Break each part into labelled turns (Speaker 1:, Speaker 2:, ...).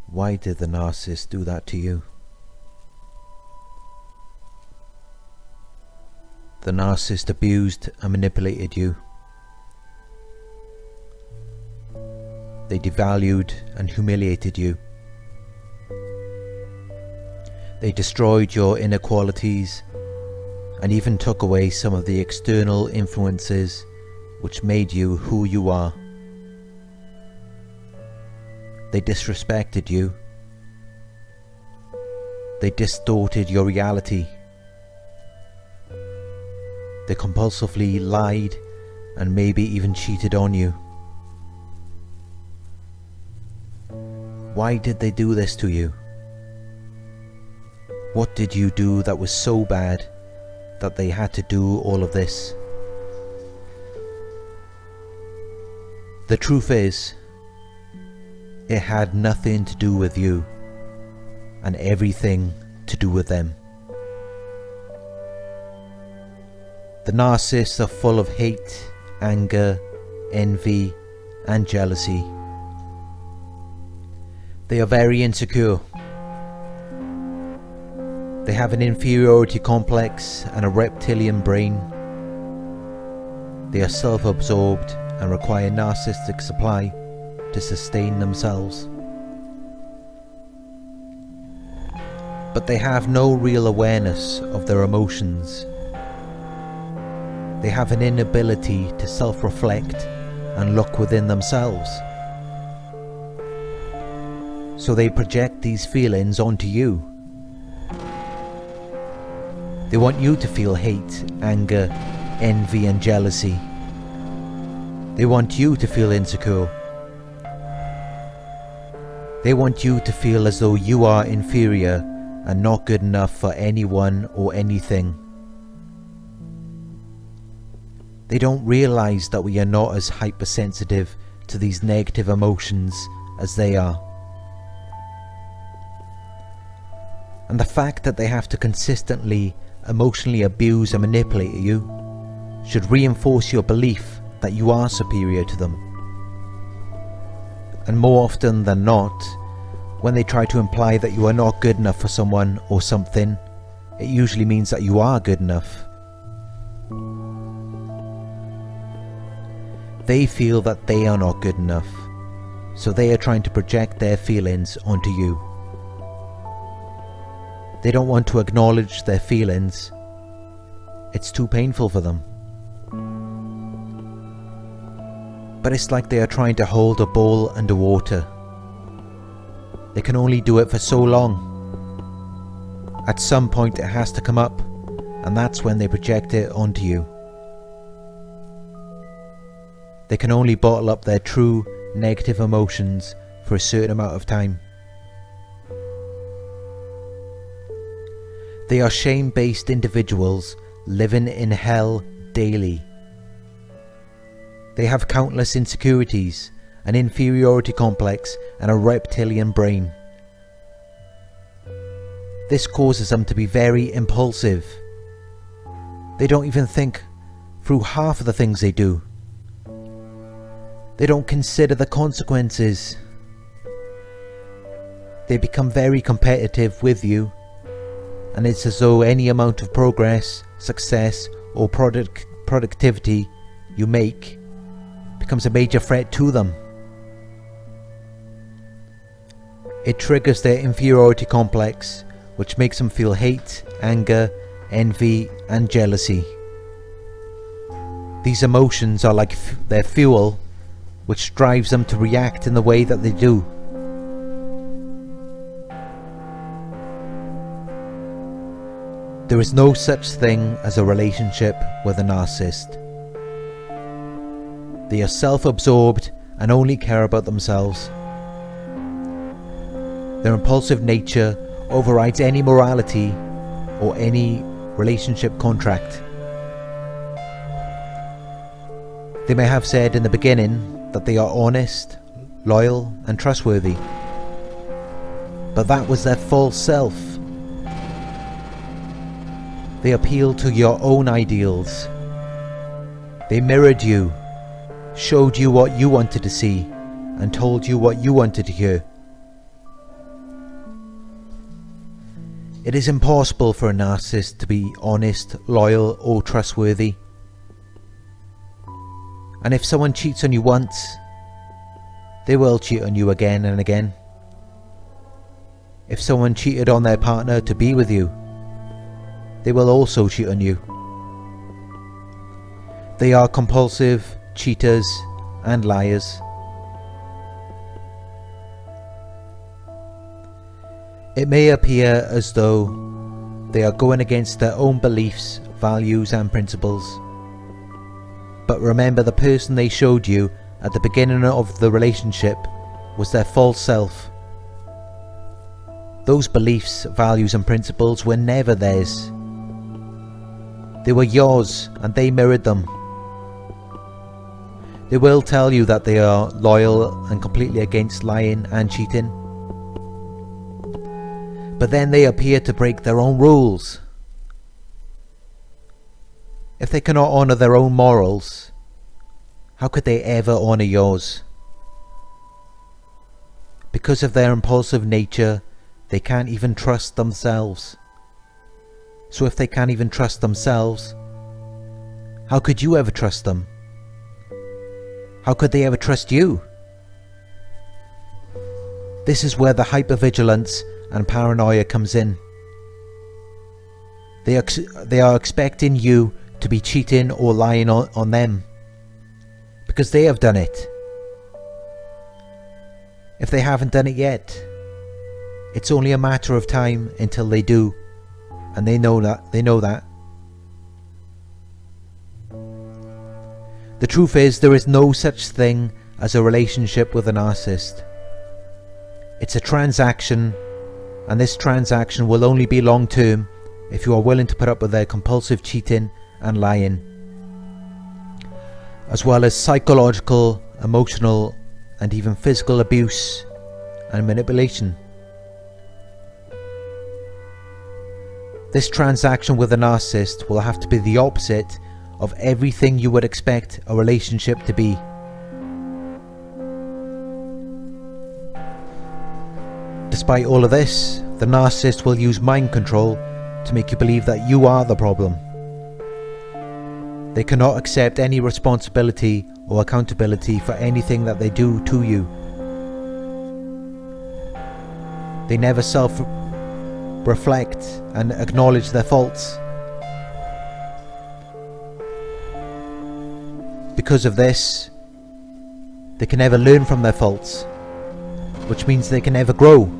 Speaker 1: Why did the narcissist do that to you? The narcissist abused and manipulated you. They devalued and humiliated you. They destroyed your inequalities and even took away some of the external influences which made you who you are. They disrespected you. They distorted your reality. They compulsively lied and maybe even cheated on you. Why did they do this to you? What did you do that was so bad that they had to do all of this? The truth is, it had nothing to do with you and everything to do with them. The narcissists are full of hate, anger, envy, and jealousy. They are very insecure. They have an inferiority complex and a reptilian brain. They are self-absorbed and require narcissistic supply to sustain themselves. But they have no real awareness of their emotions. They have an inability to self-reflect and look within themselves. So they project these feelings onto you. They want you to feel hate, anger, envy and jealousy. They want you to feel insecure. They want you to feel as though you are inferior and not good enough for anyone or anything. They don't realize that we are not as hypersensitive to these negative emotions as they are. And the fact that they have to consistently emotionally abuse and manipulate you should reinforce your belief that you are superior to them. And more often than not, when they try to imply that you are not good enough for someone or something, it usually means that you are good enough. They feel that they are not good enough, so they are trying to project their feelings onto you. They don't want to acknowledge their feelings. It's too painful for them. But it's like they are trying to hold a ball underwater. They can only do it for so long. At some point it has to come up, and that's when they project it onto you. They can only bottle up their true negative emotions for a certain amount of time. They are shame-based individuals living in hell daily. They have countless insecurities, an inferiority complex and a reptilian brain. This causes them to be very impulsive. They don't even think through half of the things they do. They don't consider the consequences. They become very competitive with you, and it's as though any amount of progress, success or productivity you make becomes a major threat to them. It triggers their inferiority complex, which makes them feel hate, anger, envy and jealousy. These emotions are like their fuel, which drives them to react in the way that they do. There is no such thing as a relationship with a narcissist. They are self-absorbed and only care about themselves. Their impulsive nature overrides any morality or any relationship contract. They may have said in the beginning that they are honest, loyal and trustworthy. but that was their false self. They appealed to your own ideals. They mirrored you, showed you what you wanted to see, and told you what you wanted to hear. It is impossible for a narcissist to be honest, loyal, or trustworthy. And if someone cheats on you once, they will cheat on you again and again. If someone cheated on their partner to be with you, they will also cheat on you. They are compulsive, cheaters, and liars. It may appear as though they are going against their own beliefs, values, and principles. But remember, the person they showed you at the beginning of the relationship was their false self. Those beliefs, values, and principles were never theirs. They were yours, and they mirrored them. They will tell you that they are loyal and completely against lying and cheating. But then they appear to break their own rules. If they cannot honour their own morals, how could they ever honour yours? Because of their impulsive nature, they can't even trust themselves. So if they can't even trust themselves, how could you ever trust them? How could they ever trust you? This is where the hypervigilance and paranoia comes in. They are expecting you to be cheating or lying on them, because they have done it. If they haven't done it yet, it's only a matter of time until they do, and they know that. The truth is, there is no such thing as a relationship with a narcissist. It's a transaction, and this transaction will only be long term if you are willing to put up with their compulsive cheating and lying, as well as psychological, emotional, and even physical abuse and manipulation. This transaction with a narcissist will have to be the opposite of everything you would expect a relationship to be. Despite all of this, the narcissist will use mind control to make you believe that you are the problem. They cannot accept any responsibility or accountability for anything that they do to you. They never self-reflect and acknowledge their faults. Because of this, they can never learn from their faults, which means they can never grow.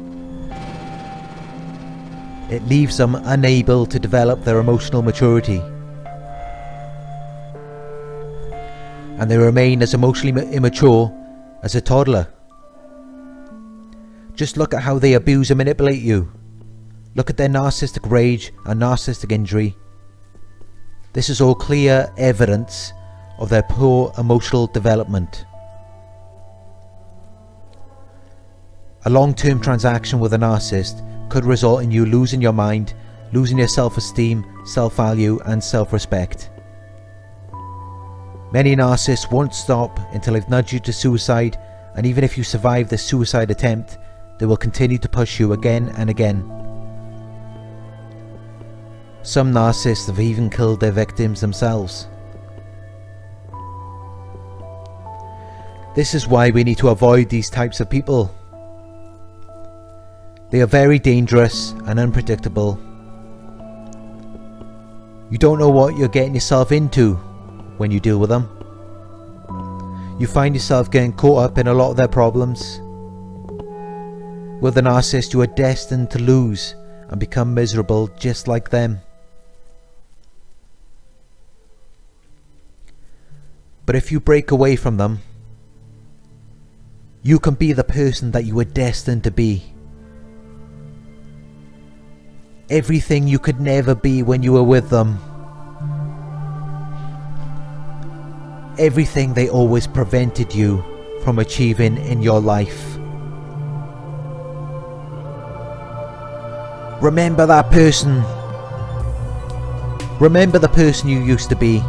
Speaker 1: It leaves them unable to develop their emotional maturity, and they remain as emotionally immature as a toddler. Just look at how they abuse and manipulate you. Look at their narcissistic rage and narcissistic injury. This is all clear evidence of their poor emotional development. A long-term transaction with a narcissist could result in you losing your mind, losing your self-esteem, self-value, and self-respect. Many narcissists won't stop until they've nudged you to suicide, and even if you survive the suicide attempt, they will continue to push you again and again. Some narcissists have even killed their victims themselves. This is why we need to avoid these types of people. They are very dangerous and unpredictable. You don't know what you're getting yourself into when you deal with them. You find yourself getting caught up in a lot of their problems. With a narcissist, you are destined to lose and become miserable just like them. But if you break away from them, you can be the person that you were destined to be. Everything you could never be when you were with them. Everything they always prevented you from achieving in your life. Remember that person. Remember the person you used to be.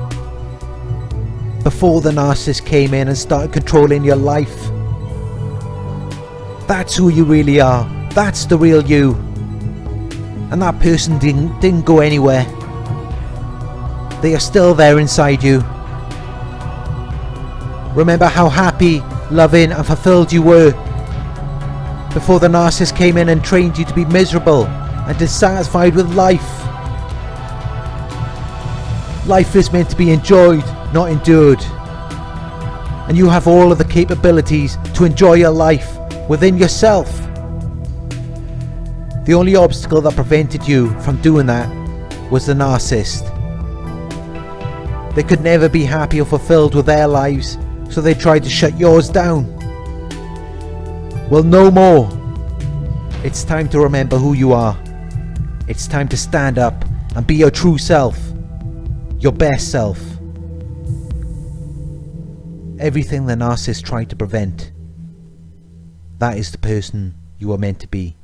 Speaker 1: Before the narcissist came in and started controlling your life. That's who you really are. That's the real you. And that person didn't go anywhere. They are still there inside you. Remember how happy, loving and fulfilled you were before the narcissist came in and trained you to be miserable and dissatisfied with life. Life is meant to be enjoyed, not endured. And you have all of the capabilities to enjoy your life within yourself. The only obstacle that prevented you from doing that was the narcissist. They could never be happy or fulfilled with their lives, so they tried to shut yours down. Well, no more. It's time to remember who you are. It's time to stand up and be your true self. Your best self. Everything the narcissist tried to prevent, that is the person you are meant to be.